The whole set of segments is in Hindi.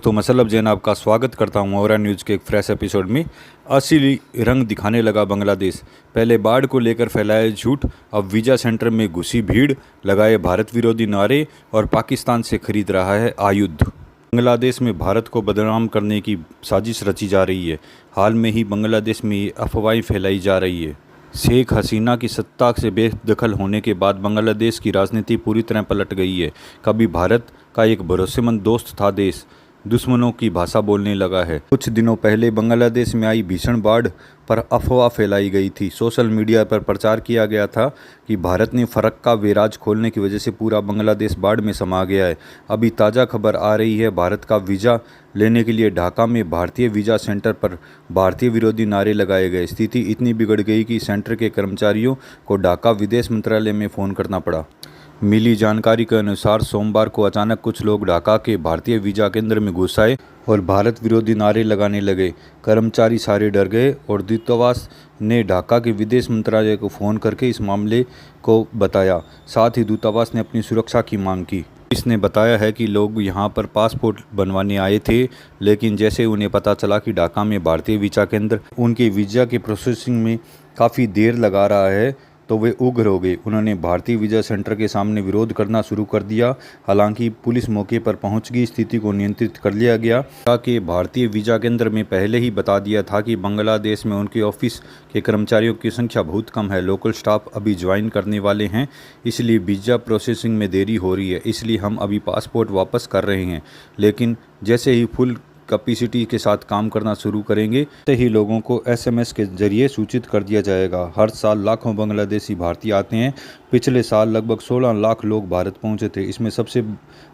दोस्तों, मैं सल्लभ जैन आपका स्वागत करता हूं औरा न्यूज़ के एक फ्रेश एपिसोड में। असली रंग दिखाने लगा बांग्लादेश। पहले बाढ़ को लेकर फैलाए झूठ, अब वीज़ा सेंटर में घुसी भीड़, लगाए भारत विरोधी नारे और पाकिस्तान से खरीद रहा है आयुध। बांग्लादेश में भारत को बदनाम करने की साजिश रची जा रही है। हाल में ही बांग्लादेश में ये अफवाहें फैलाई जा रही है। शेख हसीना की सत्ता से बेदखल होने के बाद बांग्लादेश की राजनीति पूरी तरह पलट गई है। कभी भारत का एक भरोसेमंद दोस्त था देश, दुश्मनों की भाषा बोलने लगा है। कुछ दिनों पहले बांग्लादेश में आई भीषण बाढ़ पर अफवाह फैलाई गई थी। सोशल मीडिया पर प्रचार किया गया था कि भारत ने फरक्का बैराज खोलने की वजह से पूरा बांग्लादेश बाढ़ में समा गया है। अभी ताज़ा खबर आ रही है, भारत का वीज़ा लेने के लिए ढाका में भारतीय वीज़ा सेंटर पर भारतीय विरोधी नारे लगाए गए। स्थिति इतनी बिगड़ गई कि सेंटर के कर्मचारियों को ढाका विदेश मंत्रालय में फ़ोन करना पड़ा। मिली जानकारी के अनुसार सोमवार को अचानक कुछ लोग ढाका के भारतीय वीज़ा केंद्र में घुस आए और भारत विरोधी नारे लगाने लगे। कर्मचारी सारे डर गए और दूतावास ने ढाका के विदेश मंत्रालय को फ़ोन करके इस मामले को बताया। साथ ही दूतावास ने अपनी सुरक्षा की मांग की। इसने बताया है कि लोग यहां पर पासपोर्ट बनवाने आए थे, लेकिन जैसे उन्हें पता चला कि ढाका में भारतीय वीज़ा केंद्र उनके वीज़ा की प्रोसेसिंग में काफ़ी देर लगा रहा है, तो वे उग्र हो गए। उन्होंने भारतीय वीज़ा सेंटर के सामने विरोध करना शुरू कर दिया। हालांकि पुलिस मौके पर पहुंच गई, स्थिति को नियंत्रित कर लिया गया। कि भारतीय वीज़ा केंद्र में पहले ही बता दिया था कि बांग्लादेश में उनके ऑफिस के कर्मचारियों की संख्या बहुत कम है, लोकल स्टाफ अभी ज्वाइन करने वाले हैं, इसलिए वीज़ा प्रोसेसिंग में देरी हो रही है, इसलिए हम अभी पासपोर्ट वापस कर रहे हैं। लेकिन जैसे ही फुल कैपेसिटी के साथ काम करना शुरू करेंगे, तो ही लोगों को SMS के जरिए सूचित कर दिया जाएगा। हर साल लाखों बांग्लादेशी भारतीय आते हैं। पिछले साल लगभग 16 लाख लोग भारत पहुंचे थे। इसमें सबसे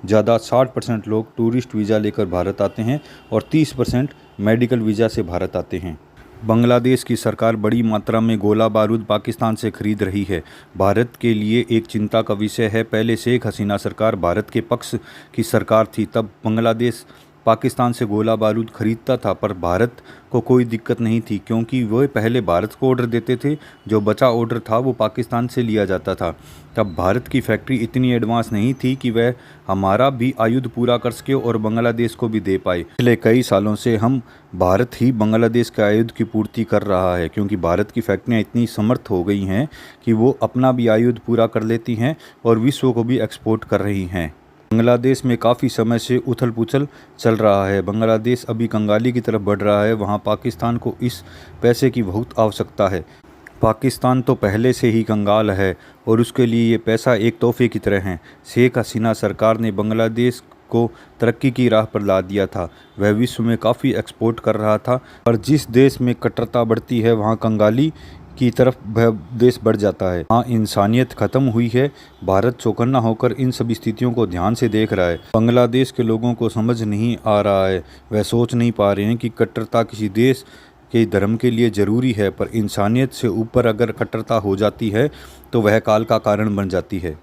ज़्यादा 60% लोग टूरिस्ट वीज़ा लेकर भारत आते हैं और 30% मेडिकल वीज़ा से भारत आते हैं। बांग्लादेश की सरकार बड़ी मात्रा में गोला बारूद पाकिस्तान से खरीद रही है। भारत के लिए एक चिंता का विषय है। पहले शेख हसीना सरकार भारत के पक्ष की सरकार थी, तब बांग्लादेश पाकिस्तान से गोला बारूद खरीदता था, पर भारत को कोई दिक्कत नहीं थी क्योंकि वह पहले भारत को ऑर्डर देते थे। जो बचा ऑर्डर था वो पाकिस्तान से लिया जाता था। तब भारत की फैक्ट्री इतनी एडवांस नहीं थी कि वह हमारा भी आयुध पूरा कर सके और बांग्लादेश को भी दे पाए। पिछले कई सालों से भारत ही बांग्लादेश के आयुध की पूर्ति कर रहा है, क्योंकि भारत की फैक्ट्रियाँ इतनी समर्थ हो गई हैं कि वो अपना भी आयुध पूरा कर लेती हैं और विश्व को भी एक्सपोर्ट कर रही हैं। बांग्लादेश में काफ़ी समय से उथल पुथल चल रहा है। बांग्लादेश अभी कंगाली की तरफ बढ़ रहा है। वहाँ पाकिस्तान को इस पैसे की बहुत आवश्यकता है। पाकिस्तान तो पहले से ही कंगाल है और उसके लिए ये पैसा एक तोहफे की तरह है। शेख हसीना सरकार ने बांग्लादेश को तरक्की की राह पर ला दिया था। वह विश्व में काफ़ी एक्सपोर्ट कर रहा था, पर जिस देश में कट्टरता बढ़ती है वहाँ कंगाली की तरफ देश बढ़ जाता है। हाँ, इंसानियत खत्म हुई है। भारत चौकन्ना होकर इन सभी स्थितियों को ध्यान से देख रहा है। बांग्लादेश के लोगों को समझ नहीं आ रहा है, वह सोच नहीं पा रहे हैं कि कट्टरता किसी देश के धर्म के लिए ज़रूरी है, पर इंसानियत से ऊपर अगर कट्टरता हो जाती है तो वह काल का कारण बन जाती है।